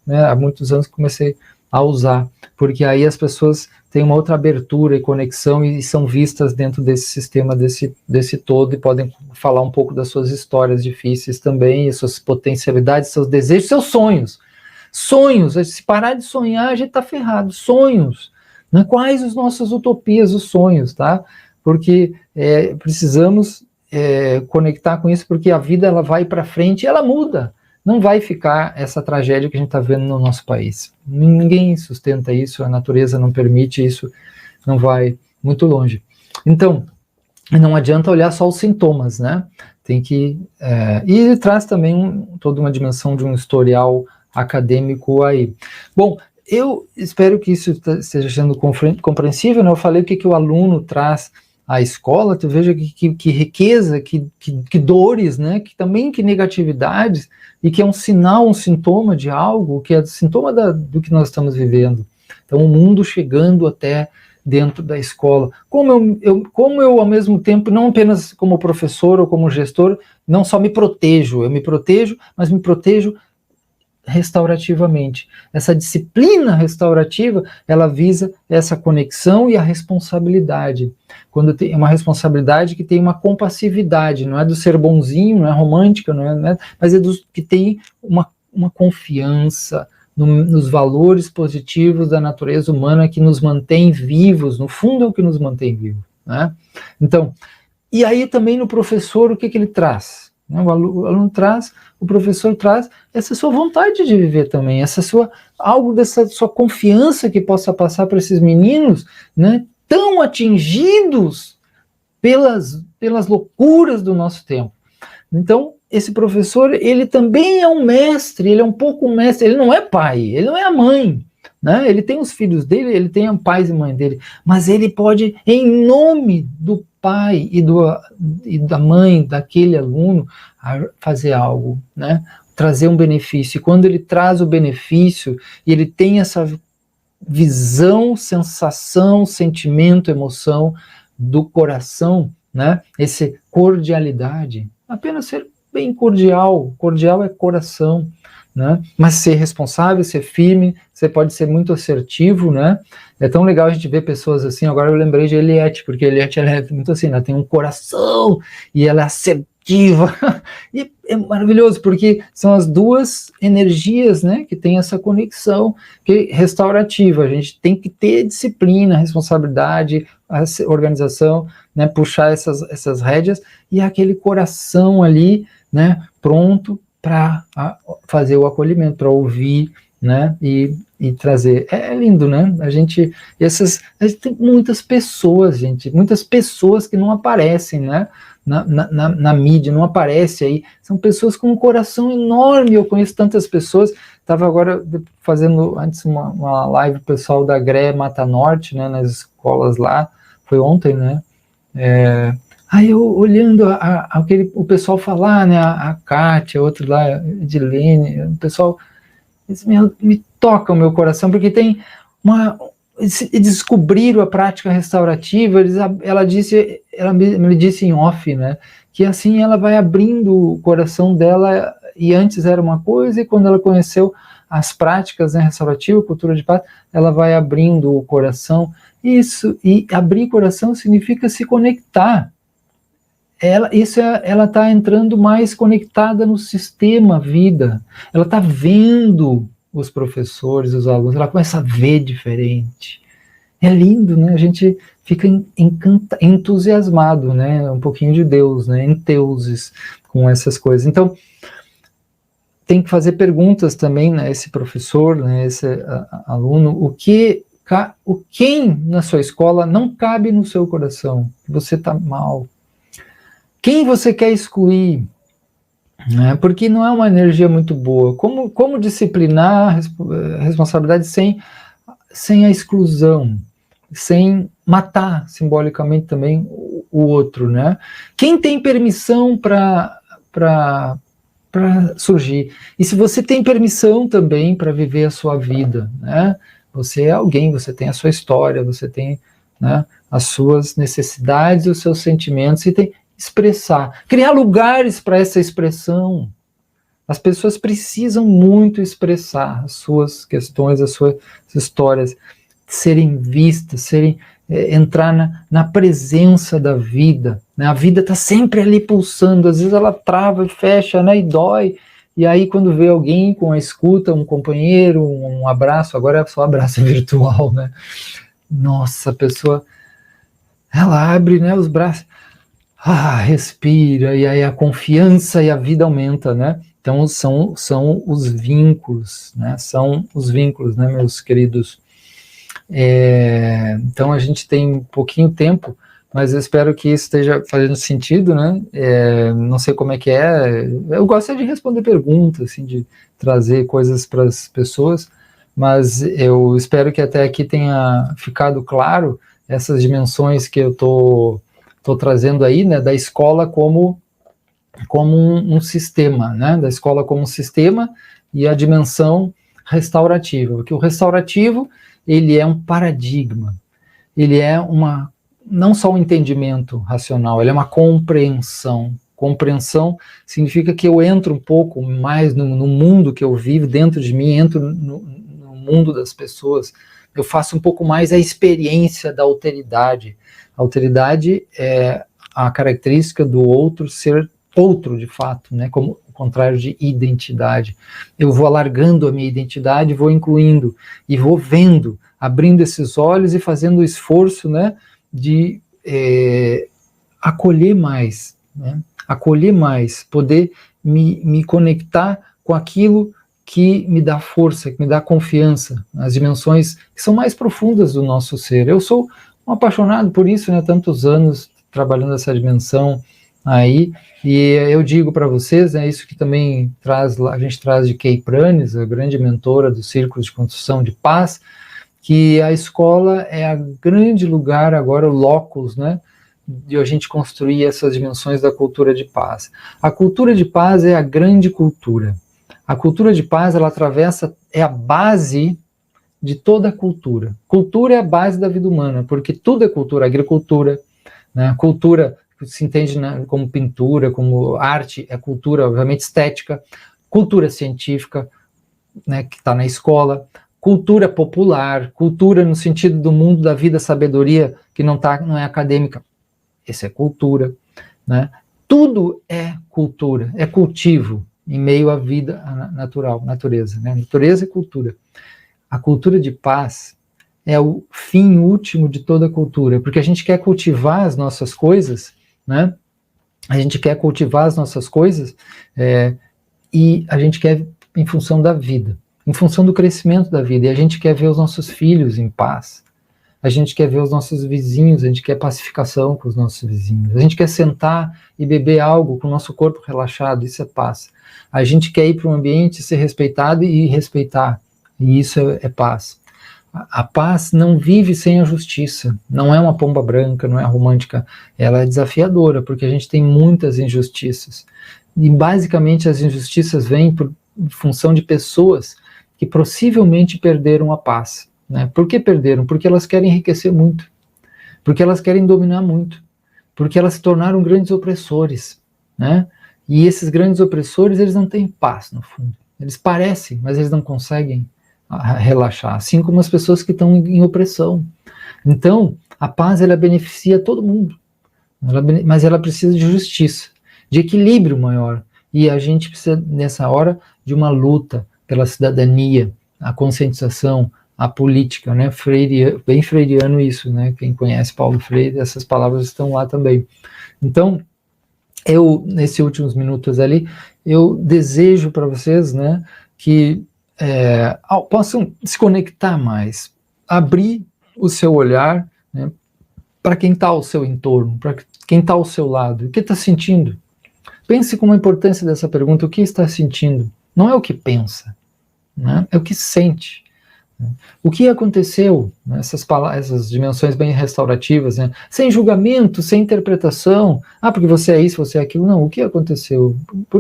né, há muitos anos que comecei a usar, porque aí as pessoas têm uma outra abertura e conexão e são vistas dentro desse sistema, desse todo, e podem falar um pouco das suas histórias difíceis também, e suas potencialidades, seus desejos, seus sonhos. Sonhos, se parar de sonhar, a gente está ferrado. Sonhos, né? Quais as nossas utopias, os sonhos, tá? Porque precisamos conectar com isso, porque a vida ela vai para frente e ela muda. Não vai ficar essa tragédia que a gente está vendo no nosso país. Ninguém sustenta isso, a natureza não permite isso, não vai muito longe. Então, não adianta olhar só os sintomas, né? Tem que... e ele traz também toda uma dimensão de um historial acadêmico aí. Bom, eu espero que isso esteja sendo compreensível, né? Eu falei o que o aluno traz à escola, tu veja que riqueza, que dores, né? Que negatividades, e que é um sinal, um sintoma de algo, que é sintoma do que nós estamos vivendo. Então, o mundo chegando até dentro da escola. Como eu, ao mesmo tempo, não apenas como professor ou como gestor, não só me protejo, eu me protejo, mas me protejo restaurativamente. Essa disciplina restaurativa, ela visa essa conexão e a responsabilidade. Quando tem uma responsabilidade que tem uma compassividade, não é do ser bonzinho, não é romântica, mas é que tem uma confiança nos valores positivos da natureza humana que nos mantém vivos, no fundo é o que nos mantém vivos, né? Então, e aí também no professor, o que ele traz? O aluno traz, o professor traz essa sua vontade de viver também, algo dessa sua confiança que possa passar para esses meninos, né, tão atingidos pelas loucuras do nosso tempo. Então, esse professor, ele também é um mestre, ele é um pouco um mestre, ele não é pai, ele não é a mãe, né? Ele tem os filhos dele, ele tem os pais e mãe dele, mas ele pode, em nome do pai e da mãe daquele aluno, fazer algo, né? Trazer um benefício. E quando ele traz o benefício, e ele tem essa visão, sensação, sentimento, emoção do coração, né? Essa cordialidade, apenas ser bem cordial. Cordial é coração, né? Mas ser responsável, ser firme, você pode ser muito assertivo, né? É tão legal a gente ver pessoas assim. Agora eu lembrei de Eliette, porque Eliette, ela é muito assim, ela tem um coração e ela é assertiva. E é maravilhoso, porque são as duas energias, né, que tem essa conexão restaurativa. A gente tem que ter disciplina, responsabilidade, organização, né, puxar essas rédeas, e aquele coração ali, né, pronto para fazer o acolhimento, para ouvir, né, e trazer. É lindo, né? A gente tem muitas pessoas, gente, muitas pessoas que não aparecem, né, na mídia, não aparece aí. São pessoas com um coração enorme. Eu conheço tantas pessoas. Estava agora fazendo antes uma live pessoal da GRE Mata Norte, né, nas escolas lá, foi ontem, né? Aí eu olhando o pessoal falar, né, a Kátia, outro lá, a Edilene, o pessoal me toca o meu coração, porque tem descobriram a prática restaurativa. Ela me disse em off, né, que assim ela vai abrindo o coração dela, e antes era uma coisa, e quando ela conheceu as práticas, né, restaurativas, cultura de paz, ela vai abrindo o coração. Isso, e abrir o coração significa se conectar. Ela está entrando mais conectada no sistema vida. Ela está vendo os professores, os alunos, ela começa a ver diferente. É lindo, né? A gente fica entusiasmado, né? Um pouquinho de Deus, né? Enteuses com essas coisas. Então, tem que fazer perguntas também, né? Esse professor, né? Esse aluno, quem na sua escola não cabe no seu coração? Você está mal. Quem você quer excluir? Porque não é uma energia muito boa. Como disciplinar a responsabilidade sem a exclusão, sem matar simbolicamente também o outro, né? Quem tem permissão para surgir? E se você tem permissão também para viver a sua vida, né? Você é alguém, você tem a sua história, você tem, né, as suas necessidades, os seus sentimentos, e tem expressar, criar lugares para essa expressão. As pessoas precisam muito expressar as suas questões, as suas histórias, serem vistas, entrar na presença da vida, né? A vida está sempre ali pulsando, às vezes ela trava e fecha, né, e dói, e aí quando vê alguém com a escuta, um companheiro, um abraço, agora é só abraço virtual, né? Nossa, a pessoa, ela abre, né, os braços, respira, e aí a confiança e a vida aumenta, né? Então são os vínculos, né? São os vínculos, né, meus queridos? Então a gente tem um pouquinho tempo, mas eu espero que isso esteja fazendo sentido, né? Não sei como é que é. Eu gosto de responder perguntas, assim, de trazer coisas para as pessoas, mas eu espero que até aqui tenha ficado claro essas dimensões que eu tô trazendo aí, né, da escola como um sistema, né, da escola como um sistema, e a dimensão restaurativa, porque o restaurativo, ele é um paradigma, ele é não só um entendimento racional, ele é uma compreensão. Compreensão significa que eu entro um pouco mais no mundo que eu vivo, dentro de mim, entro no mundo das pessoas, eu faço um pouco mais a experiência da alteridade. A alteridade é a característica do outro ser outro de fato, né? Como o contrário de identidade. Eu vou alargando a minha identidade, vou incluindo e vou vendo, abrindo esses olhos e fazendo o esforço, né, de acolher mais, né? Acolher mais, poder me conectar com aquilo que me dá força, que me dá confiança, as dimensões que são mais profundas do nosso ser. Eu sou um apaixonado por isso, né? Tantos anos trabalhando essa dimensão, aí, e eu digo para vocês, né, isso que também a gente traz de Kay Pranes, a grande mentora dos círculos de construção de paz, que a escola é o grande lugar agora, o locus, né, de a gente construir essas dimensões da cultura de paz. A cultura de paz é a grande cultura. A cultura de paz, ela atravessa, é a base de toda a cultura. Cultura é a base da vida humana, porque tudo é cultura, agricultura, né, cultura que se entende como pintura, como arte, é cultura, obviamente, estética, cultura científica, né, que está na escola, cultura popular, cultura no sentido do mundo da vida, sabedoria, que não é acadêmica, essa é cultura, né? Tudo é cultura, é cultivo em meio à vida natural, natureza, né? Natureza e cultura. A cultura de paz é o fim último de toda cultura, porque a gente quer cultivar as nossas coisas, né? A gente quer cultivar as nossas coisas e a gente quer em função da vida, em função do crescimento da vida, e a gente quer ver os nossos filhos em paz, a gente quer ver os nossos vizinhos, a gente quer pacificação com os nossos vizinhos, a gente quer sentar e beber algo com o nosso corpo relaxado, isso é paz. A gente quer ir para um ambiente, ser respeitado e respeitar, e isso é paz. A paz não vive sem a justiça, não é uma pomba branca, não é romântica, ela é desafiadora, porque a gente tem muitas injustiças, e basicamente as injustiças vêm por função de pessoas que possivelmente perderam a paz, né? Por que perderam? Porque elas querem enriquecer muito, porque elas querem dominar muito, porque elas se tornaram grandes opressores, né? E esses grandes opressores, eles não têm paz no fundo, eles parecem, mas eles não conseguem relaxar, assim como as pessoas que estão em opressão. Então, a paz, ela beneficia todo mundo, mas ela precisa de justiça, de equilíbrio maior, e a gente precisa, nessa hora, de uma luta pela cidadania, a conscientização, a política, né? Bem freiriano isso, né? Quem conhece Paulo Freire, essas palavras estão lá também. Então, eu, nesses últimos minutos ali, eu desejo para vocês, né, que possam se conectar mais, abrir o seu olhar, né, para quem está ao seu entorno, para quem está ao seu lado, o que está sentindo. Pense com a importância dessa pergunta, o que está sentindo? Não é o que pensa, né? É o que sente. O que aconteceu, né? Essas dimensões bem restaurativas, né? Sem julgamento, sem interpretação, porque você é isso, você é aquilo. Não, o que aconteceu? O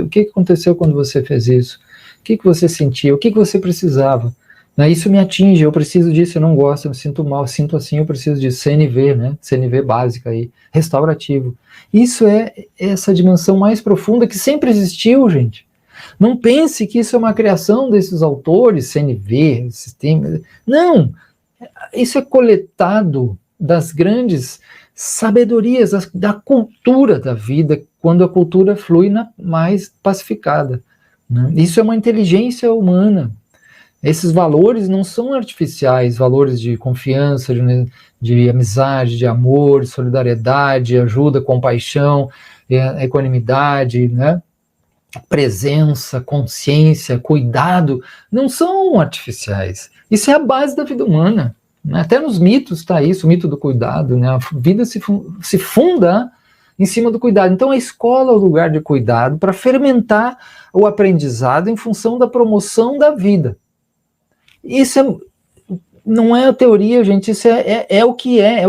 que aconteceu quando você fez isso? O que você sentia? O que você precisava? Né? Isso me atinge, eu preciso disso, eu não gosto, eu me sinto mal, sinto assim, eu preciso disso. CNV, né? CNV básica aí, restaurativo. Isso é essa dimensão mais profunda que sempre existiu, gente. Não pense que isso é uma criação desses autores, CNV, sistema. Não! Isso é coletado das grandes sabedorias da cultura da vida, quando a cultura flui mais pacificada. Né? Isso é uma inteligência humana. Esses valores não são artificiais, valores de confiança, de amizade, de amor, de solidariedade, ajuda, compaixão, equanimidade, né? Presença, consciência, cuidado, não são artificiais. Isso é a base da vida humana. Né? Até nos mitos está isso, o mito do cuidado. Né? A vida se funda em cima do cuidado. Então a escola é o lugar de cuidado para fermentar o aprendizado em função da promoção da vida. Isso não é a teoria, gente, isso é o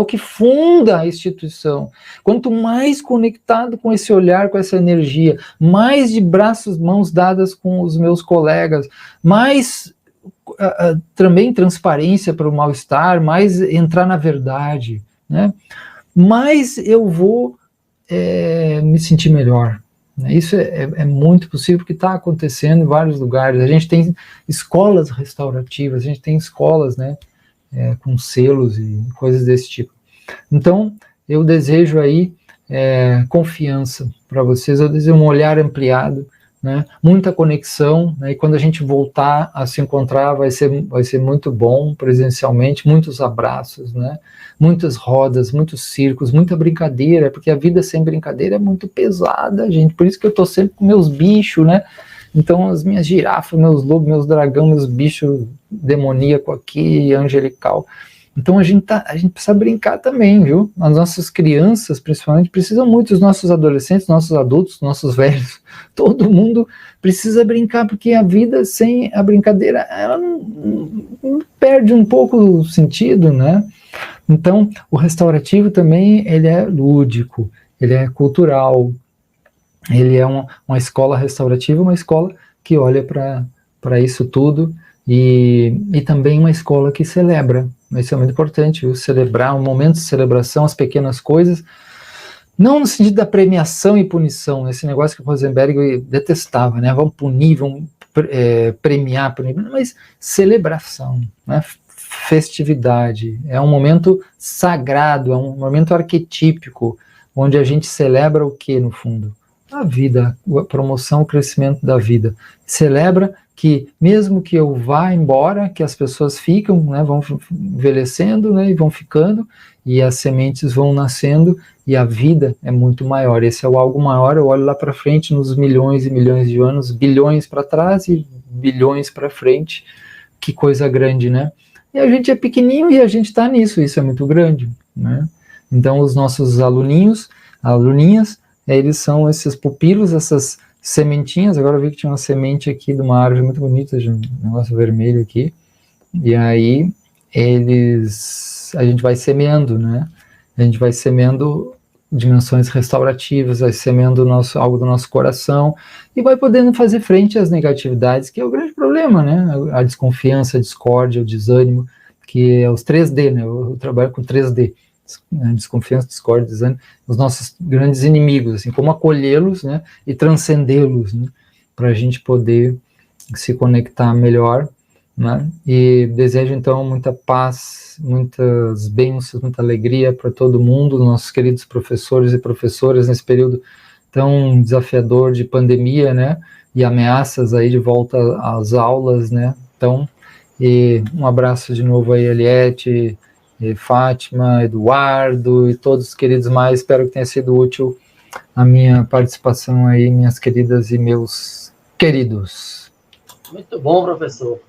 que funda a instituição. Quanto mais conectado com esse olhar, com essa energia, mais de mãos dadas com os meus colegas, mais também transparência para o mal-estar, mais entrar na verdade, né? Mais eu vou me sentir melhor. Isso é muito possível, porque está acontecendo em vários lugares. A gente tem escolas restaurativas, a gente tem escolas, né, com selos e coisas desse tipo. Então, eu desejo aí confiança para vocês, eu desejo um olhar ampliado, né, muita conexão, né, e quando a gente voltar a se encontrar vai ser muito bom presencialmente, muitos abraços, né, muitas rodas, muitos circos, muita brincadeira, porque a vida sem brincadeira é muito pesada, gente, por isso que eu tô sempre com meus bichos, né, então as minhas girafas, meus lobos, meus dragão, meus bichos demoníacos aqui, angelical, Então a gente precisa brincar também, viu? As nossas crianças, principalmente, precisam muito, os nossos adolescentes, nossos adultos, nossos velhos, todo mundo precisa brincar, porque a vida sem a brincadeira, ela não perde um pouco o sentido, né? Então, o restaurativo também, ele é lúdico, ele é cultural, ele é uma escola restaurativa, uma escola que olha para isso tudo, e também uma escola que celebra. Isso é muito importante, celebrar, um momento de celebração, as pequenas coisas, não no sentido da premiação e punição, esse negócio que o Rosenberg detestava, né? Vamos punir, vamos premiar, mas celebração, né? Festividade, é um momento sagrado, é um momento arquetípico, onde a gente celebra o que no fundo? A vida, a promoção, o crescimento da vida. Celebra que mesmo que eu vá embora, que as pessoas ficam, né, vão envelhecendo, né, e vão ficando, e as sementes vão nascendo, e a vida é muito maior. Esse é o algo maior, eu olho lá para frente, nos milhões e milhões de anos, bilhões para trás e bilhões para frente, que coisa grande, né? E a gente é pequenininho e a gente está nisso, isso é muito grande, né? Então os nossos aluninhas, eles são esses pupilos, essas sementinhas. Agora eu vi que tinha uma semente aqui de uma árvore muito bonita, de um negócio vermelho aqui, e aí a gente vai semeando, né? A gente vai semeando dimensões restaurativas, vai semeando algo do nosso coração, e vai podendo fazer frente às negatividades, que é o grande problema, né? A desconfiança, a discórdia, o desânimo, que é os 3D, né? Eu trabalho com 3D, desconfiança, discórdia, desânimo, os nossos grandes inimigos, assim, como acolhê-los, né? E transcendê-los, né? Para a gente poder se conectar melhor, né? E desejo então muita paz, muitas bênçãos, muita alegria para todo mundo, nossos queridos professores e professoras nesse período tão desafiador de pandemia, né? E ameaças aí de volta às aulas, né? Então, e um abraço de novo aí, Eliette, Fátima, Eduardo e todos os queridos mais. Espero que tenha sido útil a minha participação aí, minhas queridas e meus queridos. Muito bom, professor.